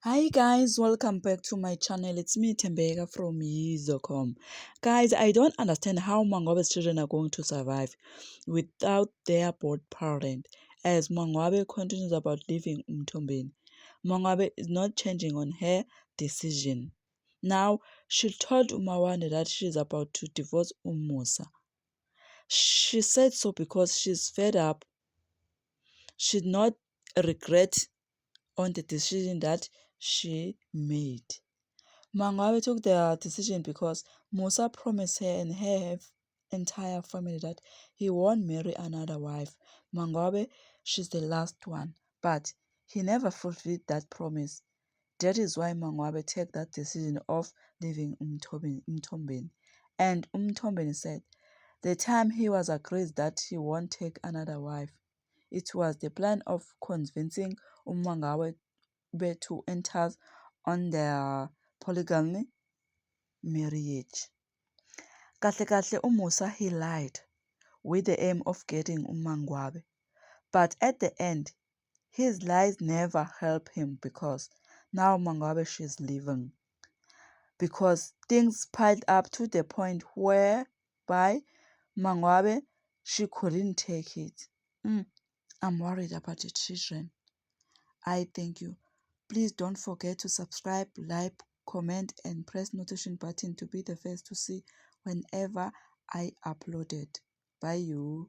Hi guys, welcome back to my channel. It's me Tembeka from Yizo.com. Guys, I don't understand how Mangwabe's children are going to survive without their both parent, as Mangwabe continues about leaving Umtombeni. Mangwabe is not changing on her decision. Now, she told Umawande that she is about to divorce Umusa. She said so because she's fed up. She did not regret on the decision that she made. Mangwabe took the decision because Musa promised her and her entire family that he won't marry another wife. Mangwabe, she's the last one, but he never fulfilled that promise. That is why Mangwabe took that decision of leaving Umtombeni. And Umtombeni said the time he was agreed that he won't take another wife. It was the plan of convincing Mangwabe to enter on their polygamy marriage. Kahle Umusa he lied with the aim of getting Mangwabe. But at the end, his lies never help him because now Mangwabe she's leaving. Because things piled up to the point whereby Mangwabe she couldn't take it. I'm worried about the children. I thank you. Please don't forget to subscribe, like, comment, and press notification button to be the first to see whenever I upload it. Bye you.